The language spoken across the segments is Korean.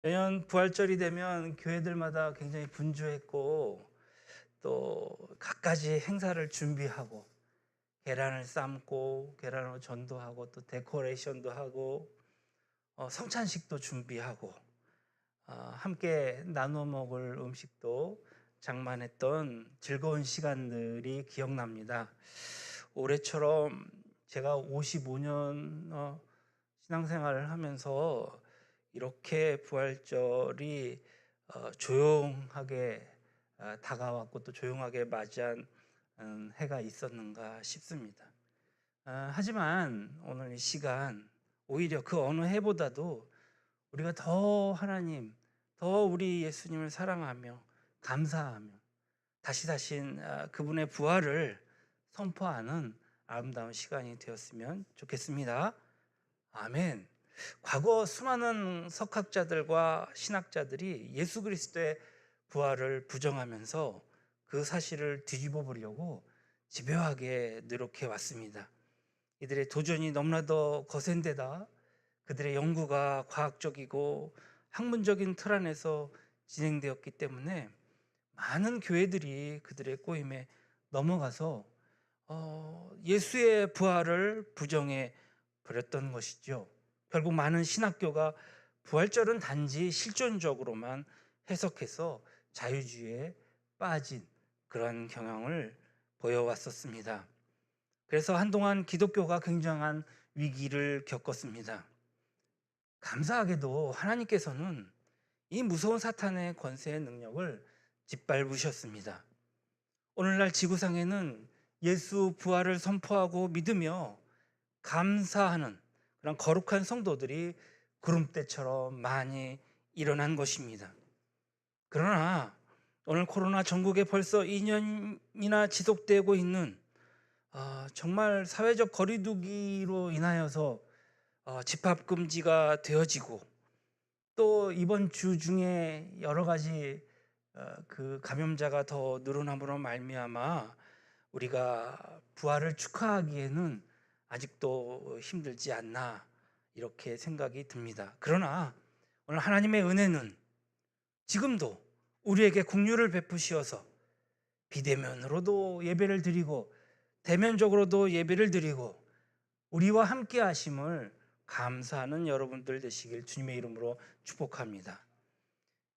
매년 부활절이 되면 교회들마다 굉장히 분주했고 또 갖가지 행사를 준비하고 계란을 삶고 계란으로 전도하고 또 데코레이션도 하고 성찬식도 준비하고 함께 나눠 먹을 음식도 장만했던 즐거운 시간들이 기억납니다. 올해처럼 제가 55년 신앙생활을 하면서 이렇게 부활절이 조용하게 다가왔고 또 조용하게 맞이한 해가 있었는가 싶습니다. 하지만 오늘 이 시간 오히려 그 어느 해보다도 우리가 더 하나님, 더 우리 예수님을 사랑하며 감사하며 다시 그분의 부활을 선포하는 아름다운 시간이 되었으면 좋겠습니다. 아멘. 과거 수많은 석학자들과 신학자들이 예수 그리스도의 부활을 부정하면서 그 사실을 뒤집어 보려고 집요하게 노력해 왔습니다. 이들의 도전이 너무나도 거센 데다 그들의 연구가 과학적이고 학문적인 틀 안에서 진행되었기 때문에 많은 교회들이 그들의 꼬임에 넘어가서 예수의 부활을 부정해 버렸던 것이죠. 결국 많은 신학교가 부활절은 단지 실존적으로만 해석해서 자유주의에 빠진 그런 경향을 보여왔었습니다. 그래서 한동안 기독교가 굉장한 위기를 겪었습니다. 감사하게도 하나님께서는 이 무서운 사탄의 권세의 능력을 짓밟으셨습니다. 오늘날 지구상에는 예수 부활을 선포하고 믿으며 감사하는 그런 거룩한 성도들이 구름대처럼 많이 일어난 것입니다. 그러나 오늘 코로나 전국에 벌써 2년이나 지속되고 있는 정말 사회적 거리두기로 인하여서 집합 금지가 되어지고 또 이번 주 중에 여러 가지 그 감염자가 더 늘어남으로 말미암아 우리가 부활을 축하하기에는 아직도 힘들지 않나 이렇게 생각이 듭니다. 그러나 오늘 하나님의 은혜는 지금도 우리에게 긍휼을 베푸시어서 비대면으로도 예배를 드리고 대면적으로도 예배를 드리고 우리와 함께 하심을 감사하는 여러분들 되시길 주님의 이름으로 축복합니다.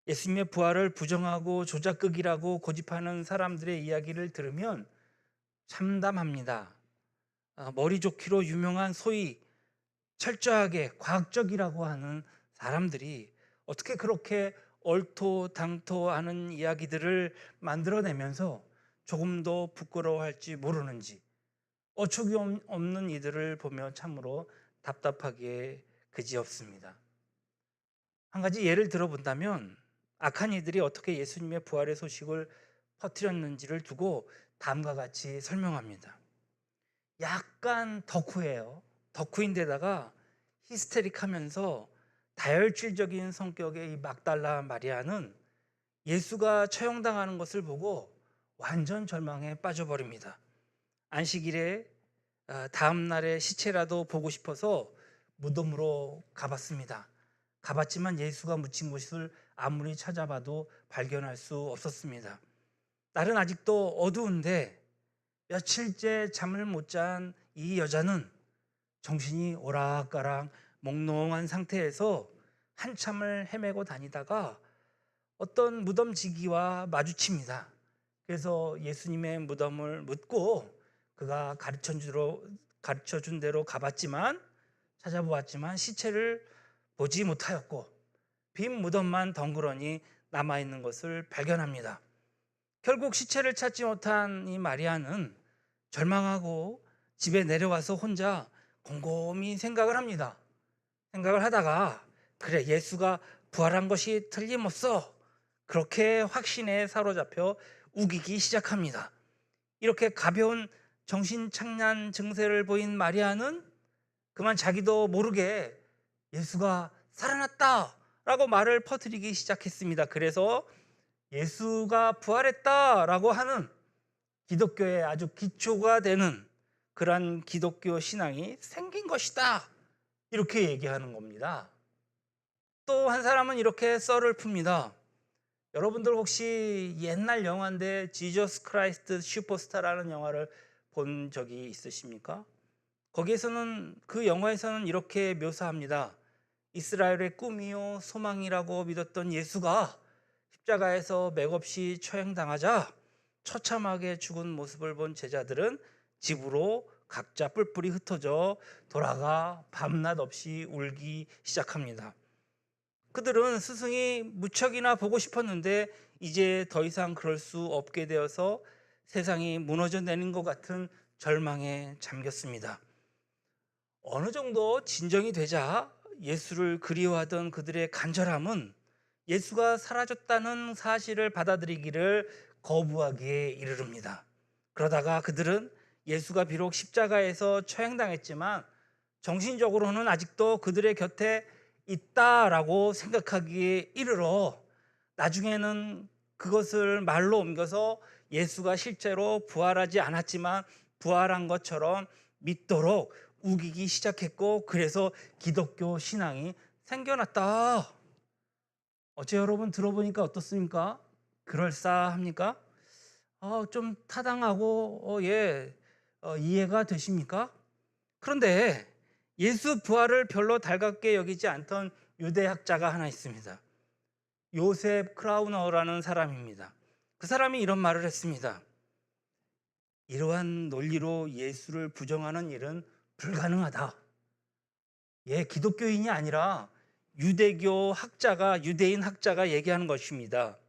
예수님의 부활을 부정하고 조작극이라고 고집하는 사람들의 이야기를 들으면 참담합니다. 머리 좋기로 유명한 소위 철저하게 과학적이라고 하는 사람들이 어떻게 그렇게 얼토당토하는 이야기들을 만들어내면서 조금도 부끄러워할지 모르는지 어처구니 없는 이들을 보며 참으로 답답하기에 그지없습니다. 한 가지 예를 들어본다면 악한 이들이 어떻게 예수님의 부활의 소식을 퍼뜨렸는지를 두고 다음과 같이 설명합니다. 약간 덕후예요. 덕후인데다가 히스테릭하면서 다혈질적인 성격의 이 막달라 마리아는 예수가 처형당하는 것을 보고 완전 절망에 빠져버립니다. 안식일에 다음 날의 시체라도 보고 싶어서 무덤으로 가봤습니다. 가봤지만 예수가 묻힌 곳을 아무리 찾아봐도 발견할 수 없었습니다. 날은 아직도 어두운데 며칠째 잠을 못 잔 이 여자는 정신이 오락가락 몽롱한 상태에서 한참을 헤매고 다니다가 어떤 무덤지기와 마주칩니다. 그래서 예수님의 무덤을 묻고 그가 가르쳐 준 대로 가봤지만 찾아보았지만 시체를 보지 못하였고 빈 무덤만 덩그러니 남아있는 것을 발견합니다. 결국 시체를 찾지 못한 이 마리아는 절망하고 집에 내려와서 혼자 곰곰이 생각을 합니다. 생각을 하다가 그래 예수가 부활한 것이 틀림없어 그렇게 확신에 사로잡혀 우기기 시작합니다. 이렇게 가벼운 정신착란 증세를 보인 마리아는 그만 자기도 모르게 예수가 살아났다 라고 말을 퍼뜨리기 시작했습니다. 그래서 예수가 부활했다라고 하는 기독교의 아주 기초가 되는 그러한 기독교 신앙이 생긴 것이다 이렇게 얘기하는 겁니다. 또 한 사람은 이렇게 썰을 풉니다. 여러분들 혹시 옛날 영화인데 지저스 크라이스트 슈퍼스타라는 영화를 본 적이 있으십니까? 거기에서는 그 영화에서는 이렇게 묘사합니다. 이스라엘의 꿈이요 소망이라고 믿었던 예수가 십자가에서 맥없이 처형당하자 처참하게 죽은 모습을 본 제자들은 집으로 각자 뿔뿔이 흩어져 돌아가 밤낮 없이 울기 시작합니다. 그들은 스승이 무척이나 보고 싶었는데 이제 더 이상 그럴 수 없게 되어서 세상이 무너져 내린 것 같은 절망에 잠겼습니다. 어느 정도 진정이 되자 예수를 그리워하던 그들의 간절함은 예수가 사라졌다는 사실을 받아들이기를 거부하기에 이르릅니다. 그러다가 그들은 예수가 비록 십자가에서 처형당했지만 정신적으로는 아직도 그들의 곁에 있다라고 생각하기에 이르러 나중에는 그것을 말로 옮겨서 예수가 실제로 부활하지 않았지만 부활한 것처럼 믿도록 우기기 시작했고, 그래서 기독교 신앙이 생겨났다. 어째 여러분 들어보니까 어떻습니까? 그럴싸합니까? 좀 타당하고 이해가 되십니까? 그런데 예수 부활을 별로 달갑게 여기지 않던 유대학자가 하나 있습니다. 요셉 크라우너라는 사람입니다. 그 사람이 이런 말을 했습니다. 이러한 논리로 예수를 부정하는 일은 불가능하다. 기독교인이 아니라 유대교 학자가, 유대인 학자가 얘기하는 것입니다.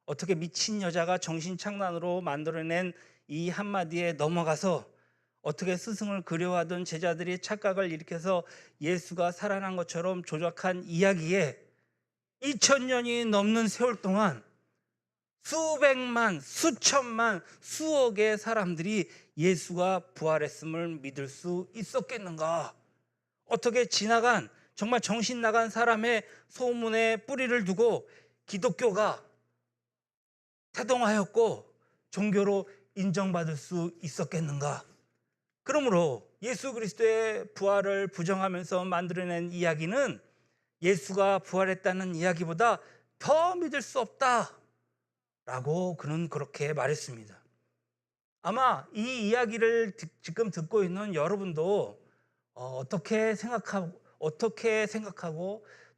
어떻게 미친 여자가 정신착란으로 만들어낸 이 한마디에 넘어가서 어떻게 스승을 그리워하던 제자들이 착각을 일으켜서 예수가 살아난 것처럼 조작한 이야기에 2000년이 넘는 세월 동안 수백만, 수천만, 수억의 사람들이 예수가 부활했음을 믿을 수 있었겠는가? 어떻게 지나간 정말 정신 나간 사람의 소문에 뿌리를 두고 기독교가 태동하였고 종교로 인정받을 수 있었겠는가? 그러므로 예수 그리스도의 부활을 부정하면서 만들어낸 이야기는 예수가 부활했다는 이야기보다 더 믿을 수 없다라고 그는 그렇게 말했습니다. 아마 이 이야기를 지금 듣고 있는 여러분도 어떻게 생각하고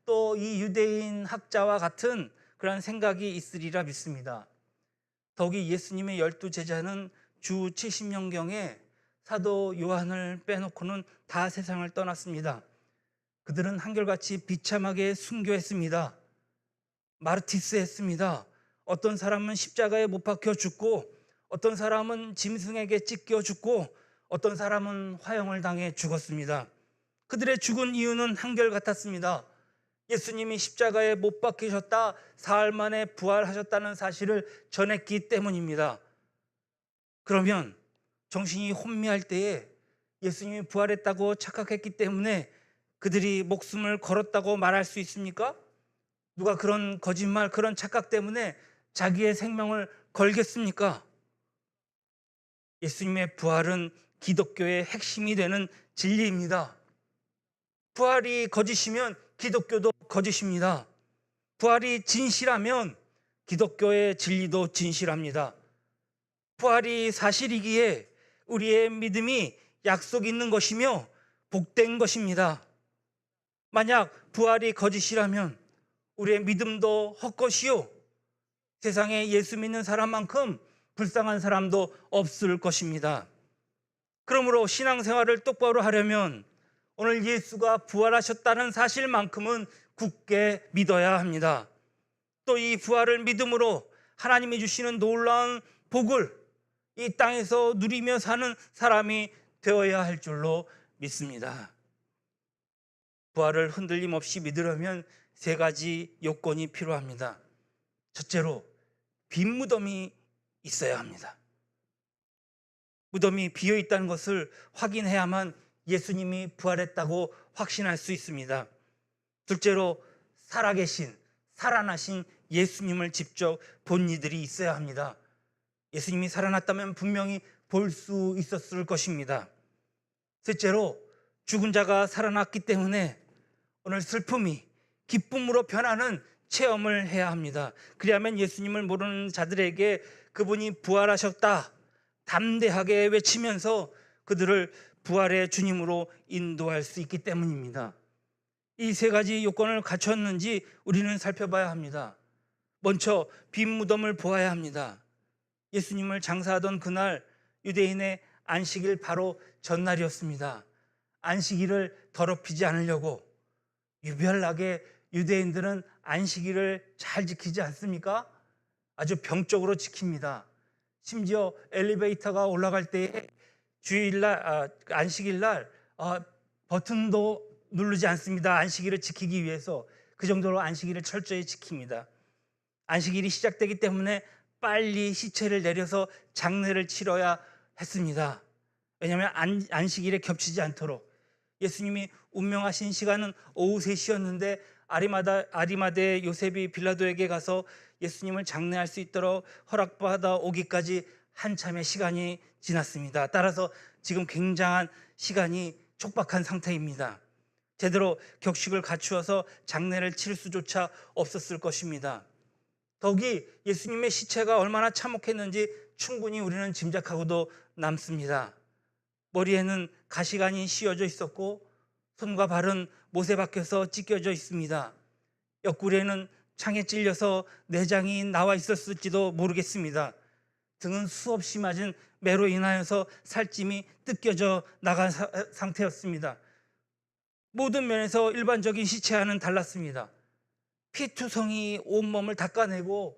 또 이 유대인 학자와 같은 그런 생각이 있으리라 믿습니다. 더욱이 예수님의 12제자는 주 70년경에 사도 요한을 빼놓고는 다 세상을 떠났습니다. 그들은 한결같이 비참하게 순교했습니다. 마르티스했습니다. 어떤 사람은 십자가에 못 박혀 죽고, 어떤 사람은 짐승에게 찢겨 죽고, 어떤 사람은 화형을 당해 죽었습니다. 그들의 죽은 이유는 한결같았습니다. 예수님이 십자가에 못 박히셨다, 사흘 만에 부활하셨다는 사실을 전했기 때문입니다. 그러면 정신이 혼미할 때에 예수님이 부활했다고 착각했기 때문에 그들이 목숨을 걸었다고 말할 수 있습니까? 누가 그런 거짓말, 그런 착각 때문에 자기의 생명을 걸겠습니까? 예수님의 부활은 기독교의 핵심이 되는 진리입니다. 부활이 거짓이면 기독교도 거짓입니다. 부활이 진실하면 기독교의 진리도 진실합니다. 부활이 사실이기에 우리의 믿음이 약속 있는 것이며 복된 것입니다. 만약 부활이 거짓이라면 우리의 믿음도 헛것이요, 세상에 예수 믿는 사람만큼 불쌍한 사람도 없을 것입니다. 그러므로 신앙생활을 똑바로 하려면 오늘 예수가 부활하셨다는 사실만큼은 굳게 믿어야 합니다. 또 이 부활을 믿음으로 하나님이 주시는 놀라운 복을 이 땅에서 누리며 사는 사람이 되어야 할 줄로 믿습니다. 부활을 흔들림 없이 믿으려면 세 가지 요건이 필요합니다. 첫째로 빈 무덤이 있어야 합니다. 무덤이 비어 있다는 것을 확인해야만 예수님이 부활했다고 확신할 수 있습니다. 둘째로 살아계신, 살아나신 예수님을 직접 본 이들이 있어야 합니다. 예수님이 살아났다면 분명히 볼 수 있었을 것입니다. 셋째로 죽은 자가 살아났기 때문에 오늘 슬픔이, 기쁨으로 변하는 체험을 해야 합니다. 그리하면 예수님을 모르는 자들에게 그분이 부활하셨다 담대하게 외치면서 그들을 부활의 주님으로 인도할 수 있기 때문입니다. 이 세 가지 요건을 갖췄는지 우리는 살펴봐야 합니다. 먼저 빈 무덤을 보아야 합니다. 예수님을 장사하던 그날 유대인의 안식일 바로 전날이었습니다. 안식일을 더럽히지 않으려고 유별나게 유대인들은 안식일을 잘 지키지 않습니까? 아주 병적으로 지킵니다. 심지어 엘리베이터가 올라갈 때 주일날 안식일날 버튼도 누르지 않습니다. 안식일을 지키기 위해서. 그 정도로 안식일을 철저히 지킵니다. 안식일이 시작되기 때문에 빨리 시체를 내려서 장례를 치러야 했습니다. 왜냐하면 안식일에 겹치지 않도록. 예수님이 운명하신 시간은 오후 3시였는데 아리마대 요셉이 빌라도에게 가서 예수님을 장례할 수 있도록 허락받아 오기까지 한참의 시간이 지났습니다. 따라서 지금 굉장한 시간이 촉박한 상태입니다. 제대로 격식을 갖추어서 장례를 치를 수조차 없었을 것입니다. 더욱이 예수님의 시체가 얼마나 참혹했는지 충분히 우리는 짐작하고도 남습니다. 머리에는 가시관이 씌워져 있었고 손과 발은 못에 박혀서 찢겨져 있습니다. 옆구리에는 창에 찔려서 내장이 나와 있었을지도 모르겠습니다. 등은 수없이 맞은 매로 인하여서 살찜이 뜯겨져 나간 상태였습니다. 모든 면에서 일반적인 시체와는 달랐습니다. 피투성이 온몸을 닦아내고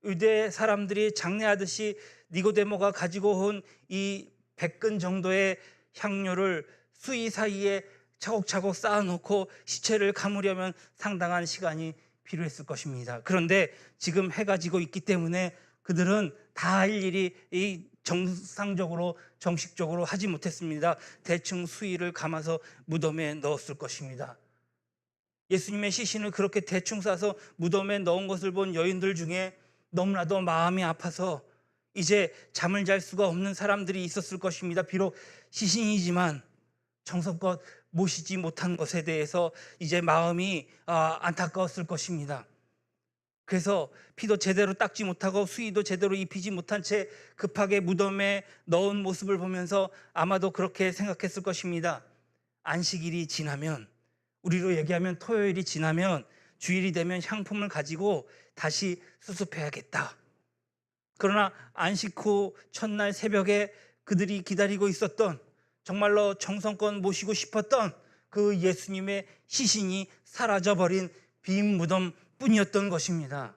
유대 사람들이 장례하듯이 니고데모가 가지고 온 이 100근 정도의 향료를 수의 사이에 차곡차곡 쌓아놓고 시체를 감으려면 상당한 시간이 필요했을 것입니다. 그런데 지금 해가 지고 있기 때문에 그들은 다 할 일이 정상적으로 정식적으로 하지 못했습니다. 대충 수의를 감아서 무덤에 넣었을 것입니다. 예수님의 시신을 그렇게 대충 싸서 무덤에 넣은 것을 본 여인들 중에 너무나도 마음이 아파서 이제 잠을 잘 수가 없는 사람들이 있었을 것입니다. 비록 시신이지만 정성껏 모시지 못한 것에 대해서 이제 마음이 안타까웠을 것입니다. 그래서 피도 제대로 닦지 못하고 수의도 제대로 입히지 못한 채 급하게 무덤에 넣은 모습을 보면서 아마도 그렇게 생각했을 것입니다. 안식일이 지나면, 우리로 얘기하면 토요일이 지나면 주일이 되면 향품을 가지고 다시 수습해야겠다. 그러나 안식 후 첫날 새벽에 그들이 기다리고 있었던, 정말로 정성껏 모시고 싶었던 그 예수님의 시신이 사라져버린 빈 무덤 뿐이었던 것입니다.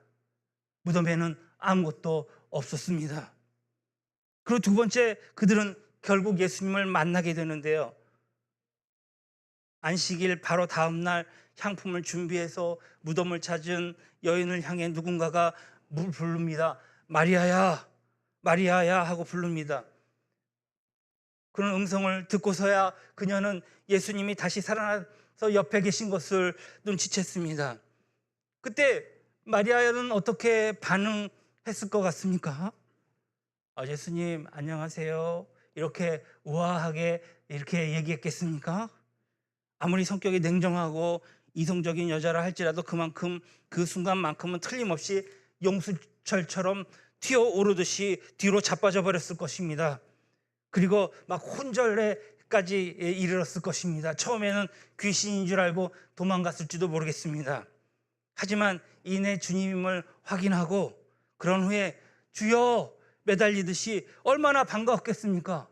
무덤에는 아무것도 없었습니다. 그리고 두 번째, 그들은 결국 예수님을 만나게 되는데요. 안식일 바로 다음 날 향품을 준비해서 무덤을 찾은 여인을 향해 누군가가 부릅니다. 마리아야, 마리아야 하고 부릅니다. 그런 음성을 듣고서야 그녀는 예수님이 다시 살아나서 옆에 계신 것을 눈치챘습니다. 그때 마리아는 어떻게 반응했을 것 같습니까? 예수님 안녕하세요, 이렇게 우아하게 이렇게 얘기했겠습니까? 아무리 성격이 냉정하고 이성적인 여자라 할지라도 그만큼 그 순간만큼은 틀림없이 용수철처럼 튀어오르듯이 뒤로 자빠져 버렸을 것입니다. 그리고 막 혼절에까지 이르렀을 것입니다. 처음에는 귀신인 줄 알고 도망갔을지도 모르겠습니다. 하지만 이내 주님을 확인하고 그런 후에 주여 매달리듯이 얼마나 반가웠겠습니까?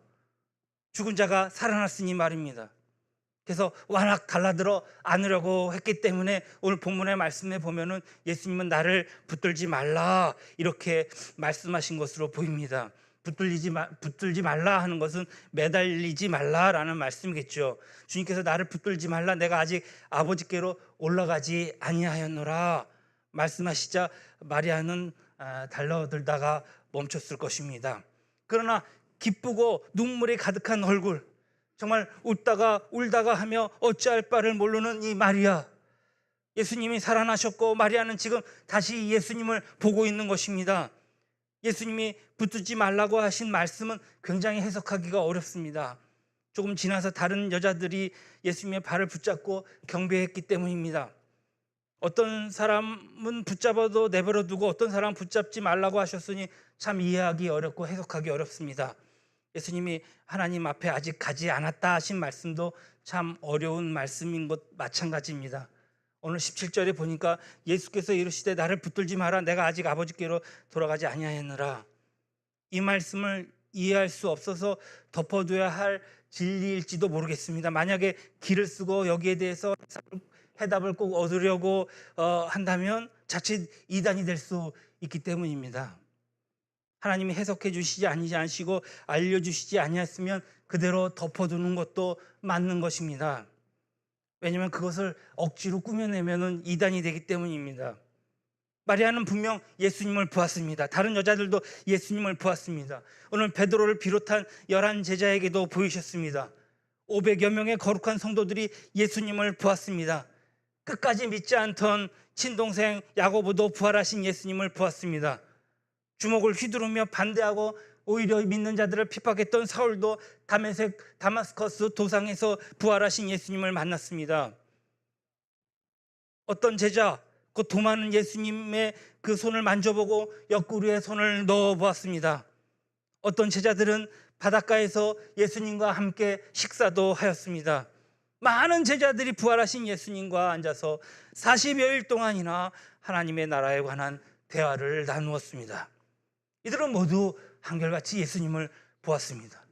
죽은 자가 살아났으니 말입니다. 그래서 와락 달라들어 안으려고 했기 때문에 오늘 본문의 말씀에 보면은 예수님은 나를 붙들지 말라 이렇게 말씀하신 것으로 보입니다. 붙들지 말라 하는 것은 매달리지 말라라는 말씀이겠죠. 주님께서 나를 붙들지 말라, 내가 아직 아버지께로 올라가지 아니하였노라 말씀하시자 마리아는 달려들다가 멈췄을 것입니다. 그러나 기쁘고 눈물이 가득한 얼굴, 정말 웃다가 울다가 하며 어찌할 바를 모르는 이 마리아, 예수님이 살아나셨고 마리아는 지금 다시 예수님을 보고 있는 것입니다. 예수님이 붙들지 말라고 하신 말씀은 굉장히 해석하기가 어렵습니다. 조금 지나서 다른 여자들이 예수님의 발을 붙잡고 경배했기 때문입니다. 어떤 사람은 붙잡아도 내버려 두고 어떤 사람은 붙잡지 말라고 하셨으니 참 이해하기 어렵고 해석하기 어렵습니다. 예수님이 하나님 앞에 아직 가지 않았다 하신 말씀도 참 어려운 말씀인 것 마찬가지입니다. 오늘 17절에 보니까 예수께서 이르시되 나를 붙들지 마라, 내가 아직 아버지께로 돌아가지 아니하였느라. 이 말씀을 이해할 수 없어서 덮어둬야 할 진리일지도 모르겠습니다. 만약에 길을 쓰고 여기에 대해서 해답을 꼭 얻으려고 한다면 자칫 이단이 될 수 있기 때문입니다. 하나님이 해석해 주시지 않으시고 알려주시지 아니했으면 그대로 덮어두는 것도 맞는 것입니다. 왜냐하면 그것을 억지로 꾸며내면 이단이 되기 때문입니다. 마리아는 분명 예수님을 보았습니다. 다른 여자들도 예수님을 보았습니다. 오늘 베드로를 비롯한 11 제자에게도 보이셨습니다. 500여 명의 거룩한 성도들이 예수님을 보았습니다. 끝까지 믿지 않던 친동생 야고보도 부활하신 예수님을 보았습니다. 주먹을 휘두르며 반대하고 오히려 믿는 자들을 핍박했던 사울도 다마스커스 도상에서 부활하신 예수님을 만났습니다. 어떤 제자, 그 도마는 예수님의 그 손을 만져보고 옆구리에 손을 넣어보았습니다. 어떤 제자들은 바닷가에서 예수님과 함께 식사도 하였습니다. 많은 제자들이 부활하신 예수님과 앉아서 40여일 동안이나 하나님의 나라에 관한 대화를 나누었습니다. 이들은 모두 한결같이 예수님을 보았습니다.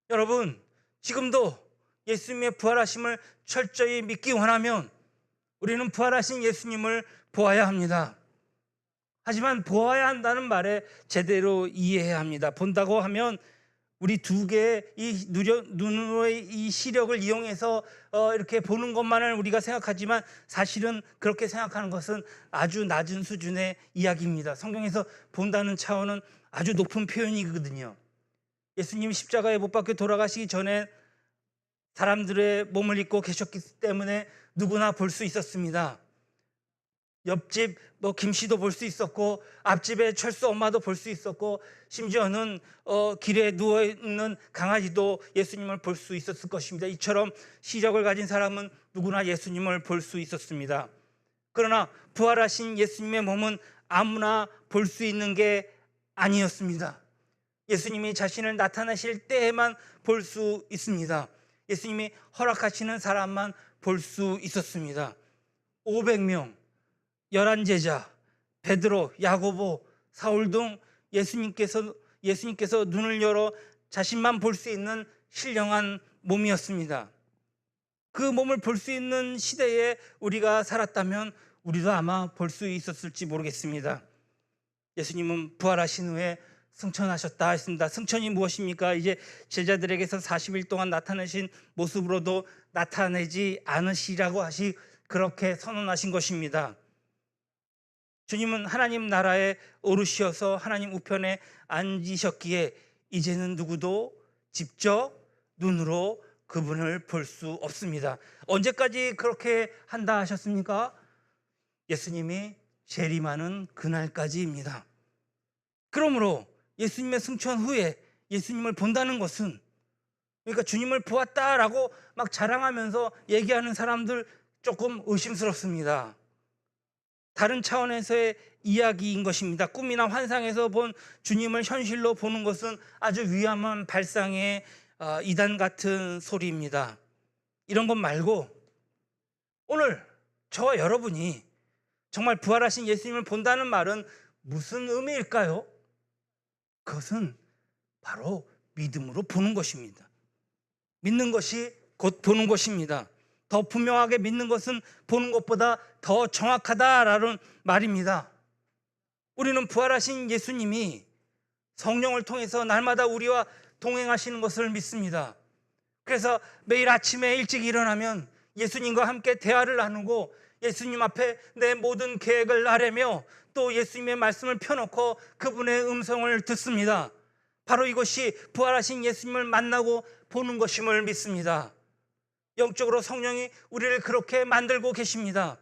여러분, 지금도 예수님의 부활하심을 철저히 믿기 원하면 우리는 부활하신 예수님을 보아야 합니다. 하지만 보아야 한다는 말에 제대로 이해해야 합니다. 본다고 하면 우리 두 개의 이 눈으로의 이 시력을 이용해서 이렇게 보는 것만을 우리가 생각하지만 사실은 그렇게 생각하는 것은 아주 낮은 수준의 이야기입니다. 성경에서 본다는 차원은 아주 높은 표현이거든요. 예수님이 십자가에 못 박혀 돌아가시기 전에 사람들의 몸을 입고 계셨기 때문에 누구나 볼 수 있었습니다. 옆집 김 씨도 볼 수 있었고 앞집의 철수 엄마도 볼 수 있었고 심지어는 길에 누워있는 강아지도 예수님을 볼 수 있었을 것입니다. 이처럼 시력을 가진 사람은 누구나 예수님을 볼 수 있었습니다. 그러나 부활하신 예수님의 몸은 아무나 볼 수 있는 게 아니었습니다. 예수님이 자신을 나타내실 때에만 볼 수 있습니다. 예수님이 허락하시는 사람만 볼 수 있었습니다. 500명, 11 제자, 베드로, 야고보, 사울 등 예수님께서 눈을 열어 자신만 볼 수 있는 신령한 몸이었습니다. 그 몸을 볼 수 있는 시대에 우리가 살았다면 우리도 아마 볼 수 있었을지 모르겠습니다. 예수님은 부활하신 후에 승천하셨다 했습니다. 승천이 무엇입니까? 이제 제자들에게서 40일 동안 나타내신 모습으로도 나타내지 않으시라고 그렇게 선언하신 것입니다. 주님은 하나님 나라에 오르셔서 하나님 우편에 앉으셨기에 이제는 누구도 직접 눈으로 그분을 볼 수 없습니다. 언제까지 그렇게 한다 하셨습니까? 예수님이 재림하는 그날까지입니다. 그러므로 예수님의 승천 후에 예수님을 본다는 것은, 그러니까 주님을 보았다라고 막 자랑하면서 얘기하는 사람들 조금 의심스럽습니다. 다른 차원에서의 이야기인 것입니다. 꿈이나 환상에서 본 주님을 현실로 보는 것은 아주 위험한 발상의 이단 같은 소리입니다. 이런 것 말고 오늘 저와 여러분이 정말 부활하신 예수님을 본다는 말은 무슨 의미일까요? 그것은 바로 믿음으로 보는 것입니다. 믿는 것이 곧 보는 것입니다. 더 분명하게 믿는 것은 보는 것보다 더 정확하다라는 말입니다. 우리는 부활하신 예수님이 성령을 통해서 날마다 우리와 동행하시는 것을 믿습니다. 그래서 매일 아침에 일찍 일어나면 예수님과 함께 대화를 나누고 예수님 앞에 내 모든 계획을 아뢰며 또 예수님의 말씀을 펴놓고 그분의 음성을 듣습니다. 바로 이것이 부활하신 예수님을 만나고 보는 것임을 믿습니다. 영적으로 성령이 우리를 그렇게 만들고 계십니다.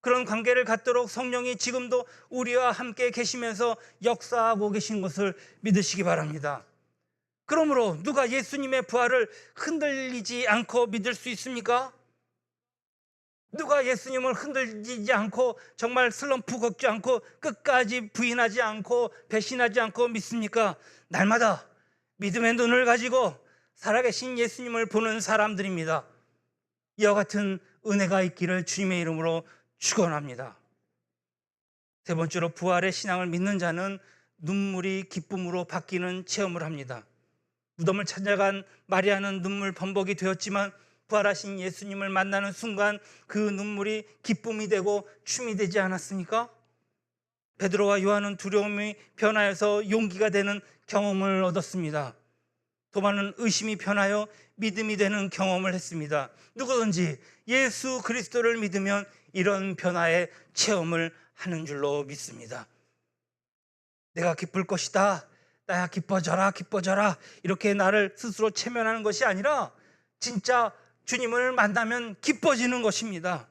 그런 관계를 갖도록 성령이 지금도 우리와 함께 계시면서 역사하고 계신 것을 믿으시기 바랍니다. 그러므로 누가 예수님의 부활을 흔들리지 않고 믿을 수 있습니까? 누가 예수님을 흔들리지 않고 정말 슬럼프 겪지 않고 끝까지 부인하지 않고 배신하지 않고 믿습니까? 날마다 믿음의 눈을 가지고 살아계신 예수님을 보는 사람들입니다. 이와 같은 은혜가 있기를 주님의 이름으로 축원합니다. 세 번째로, 부활의 신앙을 믿는 자는 눈물이 기쁨으로 바뀌는 체험을 합니다. 무덤을 찾아간 마리아는 눈물 범벅이 되었지만 부활하신 예수님을 만나는 순간 그 눈물이 기쁨이 되고 춤이 되지 않았습니까? 베드로와 요한은 두려움이 변하여서 용기가 되는 경험을 얻었습니다. 도마는 의심이 변하여 믿음이 되는 경험을 했습니다. 누구든지 예수 그리스도를 믿으면 이런 변화의 체험을 하는 줄로 믿습니다. 내가 기쁠 것이다, 나야 기뻐져라 기뻐져라, 이렇게 나를 스스로 체면하는 것이 아니라 진짜 주님을 만나면 기뻐지는 것입니다.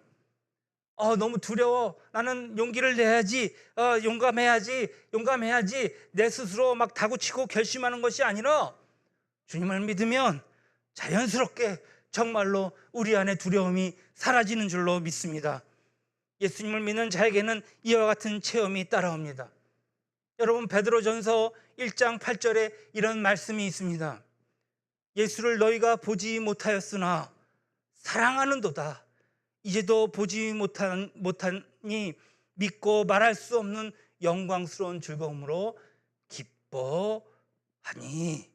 너무 두려워, 나는 용기를 내야지, 용감해야지 내 스스로 막 다구치고 결심하는 것이 아니라 주님을 믿으면 자연스럽게 정말로 우리 안에 두려움이 사라지는 줄로 믿습니다. 예수님을 믿는 자에게는 이와 같은 체험이 따라옵니다. 여러분, 베드로전서 1장 8절에 이런 말씀이 있습니다. 예수를 너희가 보지 못하였으나 사랑하는도다. 이제도 보지 못하니 믿고 말할 수 없는 영광스러운 즐거움으로 기뻐하니.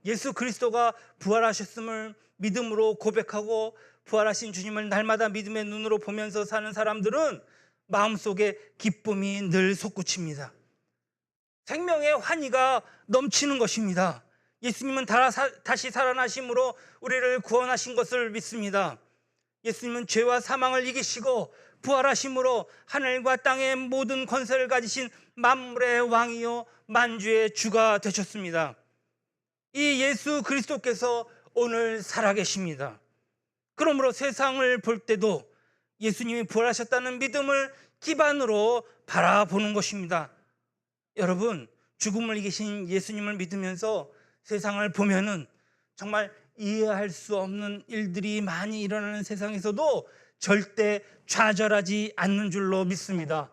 예수 그리스도가 부활하셨음을 믿음으로 고백하고 부활하신 주님을 날마다 믿음의 눈으로 보면서 사는 사람들은 마음속에 기쁨이 늘 솟구칩니다. 생명의 환희가 넘치는 것입니다. 예수님은 다시 살아나심으로 우리를 구원하신 것을 믿습니다. 예수님은 죄와 사망을 이기시고 부활하심으로 하늘과 땅의 모든 권세를 가지신 만물의 왕이요 만주의 주가 되셨습니다. 이 예수 그리스도께서 오늘 살아계십니다. 그러므로 세상을 볼 때도 예수님이 부활하셨다는 믿음을 기반으로 바라보는 것입니다. 여러분, 죽음을 이기신 예수님을 믿으면서 세상을 보면은 정말 이해할 수 없는 일들이 많이 일어나는 세상에서도 절대 좌절하지 않는 줄로 믿습니다.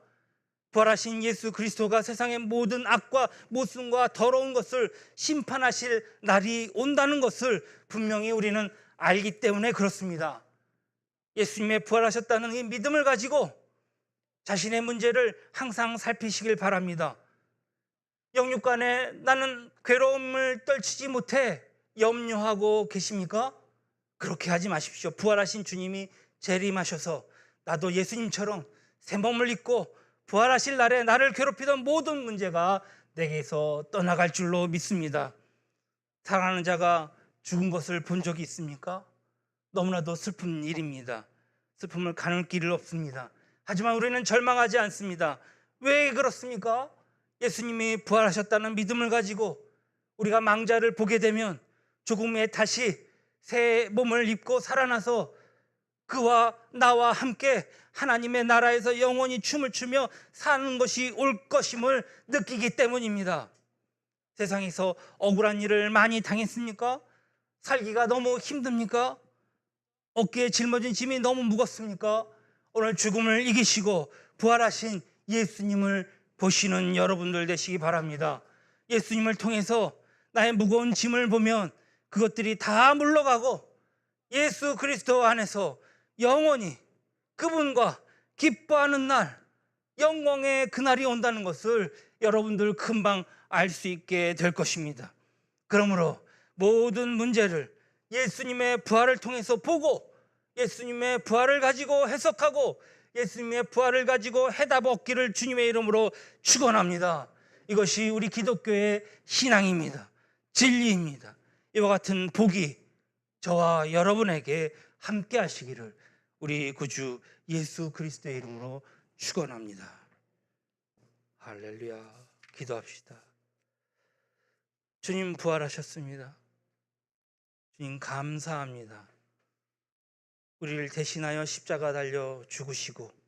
부활하신 예수 그리스도가 세상의 모든 악과 모순과 더러운 것을 심판하실 날이 온다는 것을 분명히 우리는 알기 때문에 그렇습니다. 예수님의 부활하셨다는 이 믿음을 가지고 자신의 문제를 항상 살피시길 바랍니다. 영육간에 나는 괴로움을 떨치지 못해 염려하고 계십니까? 그렇게 하지 마십시오. 부활하신 주님이 재림하셔서 나도 예수님처럼 새 몸을 입고 부활하실 날에 나를 괴롭히던 모든 문제가 내게서 떠나갈 줄로 믿습니다. 사랑하는 자가 죽은 것을 본 적이 있습니까? 너무나도 슬픈 일입니다. 슬픔을 가눌 길은 없습니다. 하지만 우리는 절망하지 않습니다. 왜 그렇습니까? 예수님이 부활하셨다는 믿음을 가지고 우리가 망자를 보게 되면 조금 후에 다시 새 몸을 입고 살아나서 그와 나와 함께 하나님의 나라에서 영원히 춤을 추며 사는 것이 올 것임을 느끼기 때문입니다. 세상에서 억울한 일을 많이 당했습니까? 살기가 너무 힘듭니까? 어깨에 짊어진 짐이 너무 무겁습니까? 오늘 죽음을 이기시고 부활하신 예수님을 보시는 여러분들 되시기 바랍니다. 예수님을 통해서 나의 무거운 짐을 보면 그것들이 다 물러가고 예수 그리스도 안에서 영원히 그분과 기뻐하는 날, 영광의 그날이 온다는 것을 여러분들 금방 알 수 있게 될 것입니다. 그러므로 모든 문제를 예수님의 부활을 통해서 보고 예수님의 부활을 가지고 해석하고 예수님의 부활을 가지고 해답 얻기를 주님의 이름으로 축원합니다. 이것이 우리 기독교의 신앙입니다. 진리입니다. 이와 같은 복이 저와 여러분에게 함께 하시기를 우리 구주 예수 그리스도의 이름으로 축원합니다. 할렐루야. 기도합시다. 주님, 부활하셨습니다. 주님, 감사합니다. 우리를 대신하여 십자가 달려 죽으시고